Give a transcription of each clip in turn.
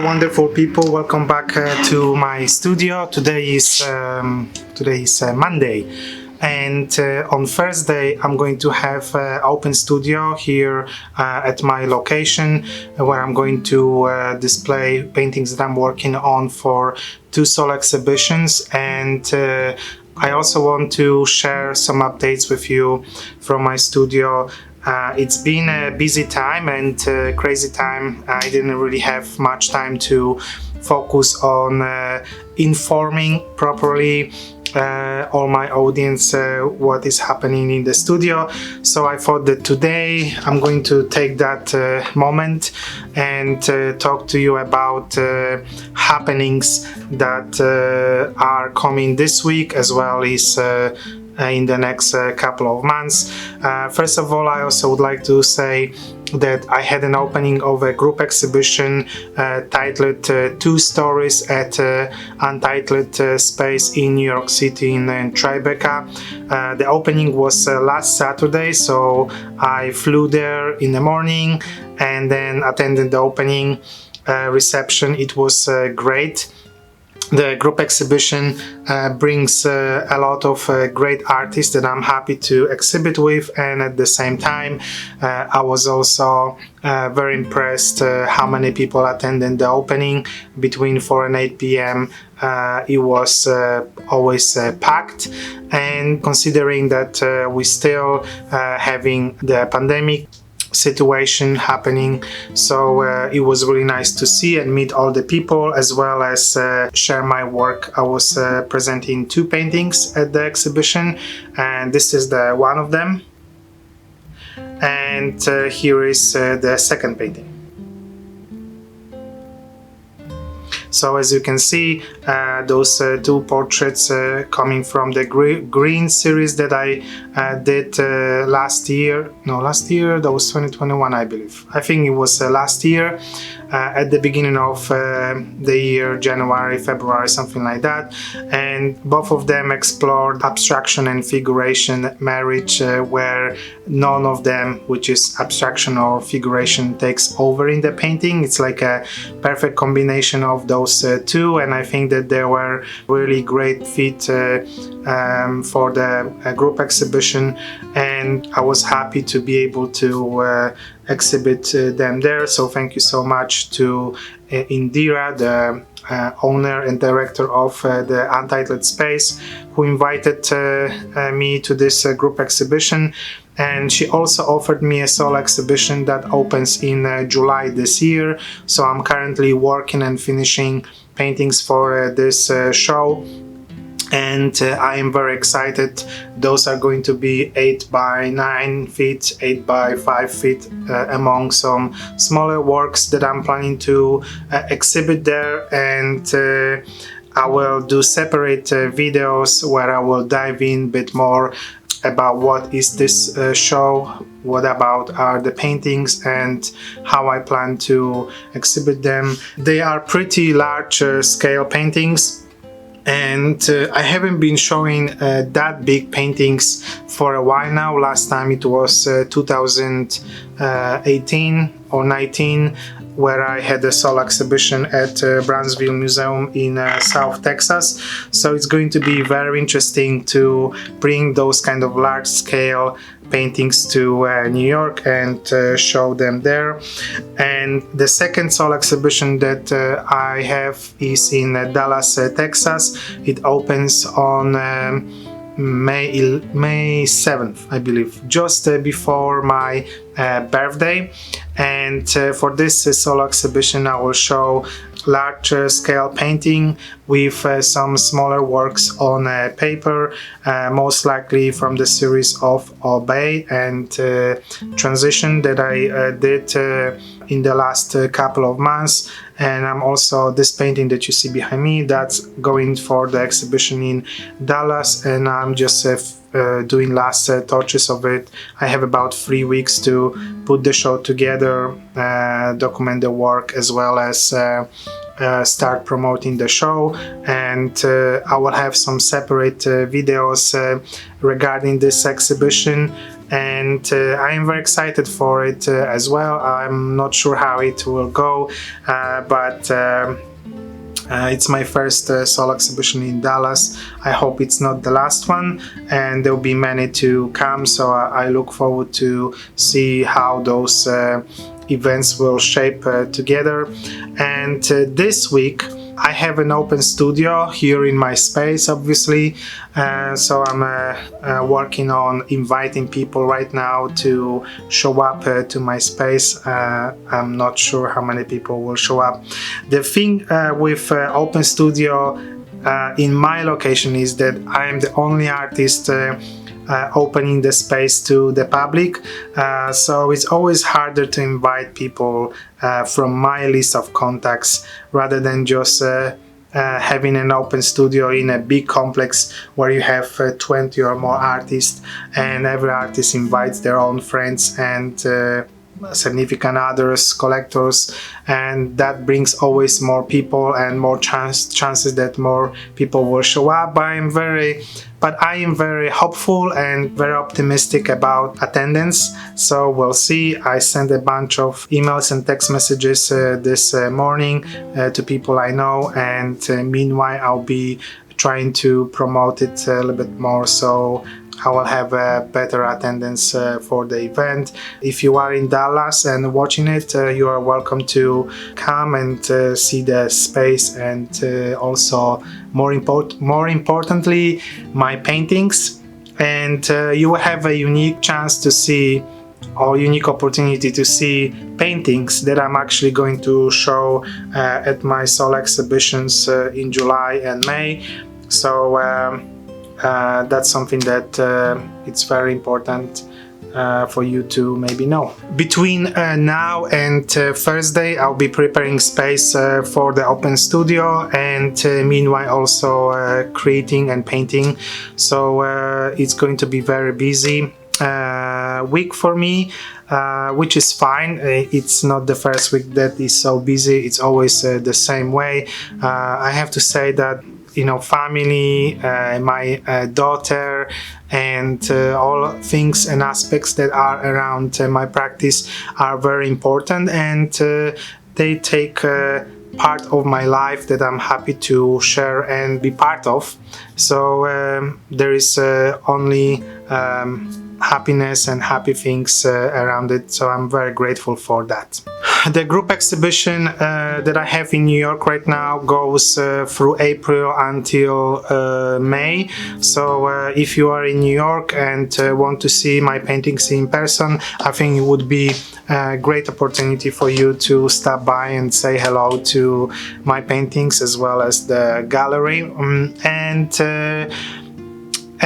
wonderful people, welcome back to my studio. Today is Monday, and on Thursday I'm going to have open studio here at my location, where I'm going to display paintings that I'm working on for 2 solo exhibitions, and I also want to share some updates with you from my studio. It's been a busy time and crazy time. I didn't really have much time to focus on informing properly all my audience what is happening in the studio. So I thought that today I'm going to take that moment and talk to you about happenings that are coming this week, as well as in the next couple of months. First of all, I also would like to say that I had an opening of a group exhibition titled 2 Stories at Untitled Space in New York City in Tribeca. The opening was last Saturday, so I flew there in the morning and then attended the opening reception. It was great. The group exhibition brings a lot of great artists that I'm happy to exhibit with, and at the same time I was also very impressed how many people attended the opening. Between 4 and 8 p.m. It was always packed, and considering that we still having the pandemic situation happening, so it was really nice to see and meet all the people, as well as share my work. I was presenting 2 paintings at the exhibition, and this is the one of them, and here is the second painting. So as you can see, those 2 portraits coming from the green series that I did last year. No, last year, that was 2021, I believe. I think it was last year, at the beginning of the year, January, February, something like that. And both of them explored abstraction and figuration marriage, where none of them, which is abstraction or figuration, takes over in the painting. It's like a perfect combination of those 2, and I think that they were really great fit for the group exhibition, and I was happy to be able to exhibit them there. So thank you so much to Indira, the owner and director of the Untitled Space, who invited me to this group exhibition. And she also offered me a solo exhibition that opens in July this year. So I'm currently working and finishing paintings for this show, and I am very excited. Those are going to be 8 by 9 feet, 8 by 5 feet, among some smaller works that I'm planning to exhibit there. And I will do separate videos where I will dive in a bit more about what is this show, what about are the paintings, and how I plan to exhibit them. They are pretty large scale paintings, and I haven't been showing that big paintings for a while now. Last time it was 2018 or 19, where I had a solo exhibition at Brownsville Museum in South Texas. So it's going to be very interesting to bring those kind of large-scale paintings to New York and show them there. And the second solo exhibition that I have is in Dallas, Texas. It opens on May 7th, I believe, just before my birthday. And for this solo exhibition I will show large scale painting with some smaller works on paper, most likely from the series of Obey and Transition that I did in the last couple of months. And I'm also, this painting that you see behind me, that's going for the exhibition in Dallas, and I'm just doing last touches of it. I have about 3 weeks to put the show together, document the work, as well as start promoting the show. And I will have some separate videos regarding this exhibition and I am very excited for it as well. I'm not sure how it will go, but it's my first solo exhibition in Dallas. I hope it's not the last one, and there will be many to come, so I look forward to see how those events will shape together. And this week I have an open studio here in my space, obviously, so I'm working on inviting people right now to show up to my space. I'm not sure how many people will show up. The thing with open studio in my location is that I am the only artist opening the space to the public, so it's always harder to invite people from my list of contacts rather than just having an open studio in a big complex where you have 20 or more artists, and every artist invites their own friends and significant others, collectors, and that brings always more people and more chances that more people will show up. But I am very hopeful and very optimistic about attendance, so we'll see. I sent a bunch of emails and text messages this morning to people I know, and meanwhile I'll be trying to promote it a little bit more, so I will have a better attendance for the event. If you are in Dallas and watching it, you are welcome to come and see the space, and also more importantly, my paintings. And you will have a unique chance to see, or unique opportunity to see, paintings that I'm actually going to show at my solo exhibitions in July and May. So that's something that it's very important for you to maybe know. Between now and Thursday, I'll be preparing space for the open studio, and meanwhile also creating and painting. So it's going to be very busy week for me, which is fine. It's not the first week that is so busy. It's always the same way. I have to say that, you know, family, my daughter, and all things and aspects that are around my practice are very important, and they take part of my life that I'm happy to share and be part of. So there is only happiness and happy things around it, so I'm very grateful for that. The group exhibition that I have in New York right now goes through April until May, so if you are in New York and want to see my paintings in person, I think it would be a great opportunity for you to stop by and say hello to my paintings as well as the gallery, and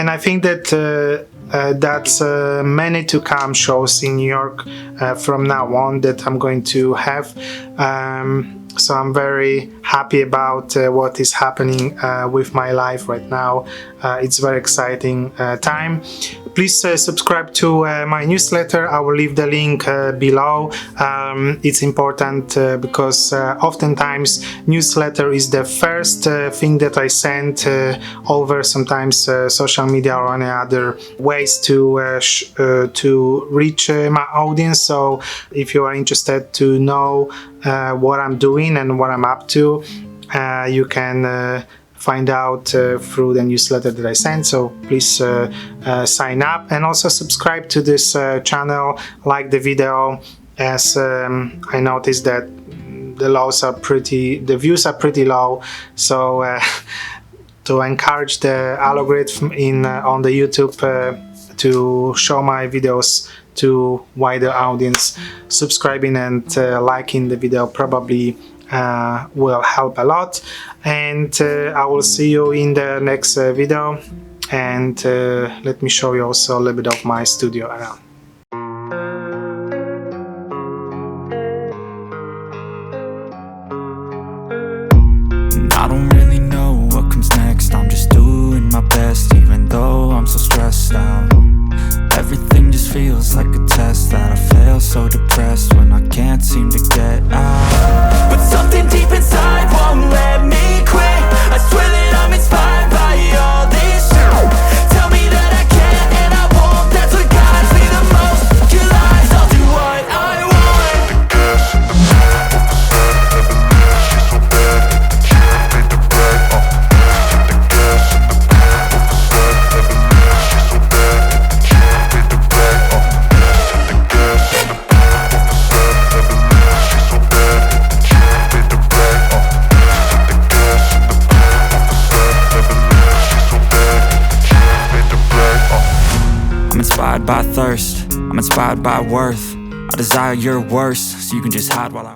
I think that that's many to come shows in New York from now on that I'm going to have. So I'm very happy about what is happening with my life right now. It's a very exciting time. Please subscribe to my newsletter. I will leave the link below. It's important because oftentimes newsletter is the first thing that I send over sometimes social media or any other ways to reach my audience. So if you are interested to know what I'm doing and what I'm up to, you can find out through the newsletter that I send. So please sign up and also subscribe to this channel, like the video, as I noticed that the views are pretty low. So to encourage the algorithm on the YouTube to show my videos to wider audience, subscribing and liking the video probably will help a lot. And I will see you in the next video, and let me show you also a little bit of my studio around. I don't really know what comes next. I'm just doing my best, even though I'm so stressed out. Everything just feels like a test that I fail, so depressed when I can't seem to get out. But something deep inside won't let me quit. I swear that I'm inspired by all this shit. Tell me that I can and I won't, that's what guides me the by thirst, I'm inspired by worth. I desire your worst, so you can just hide while I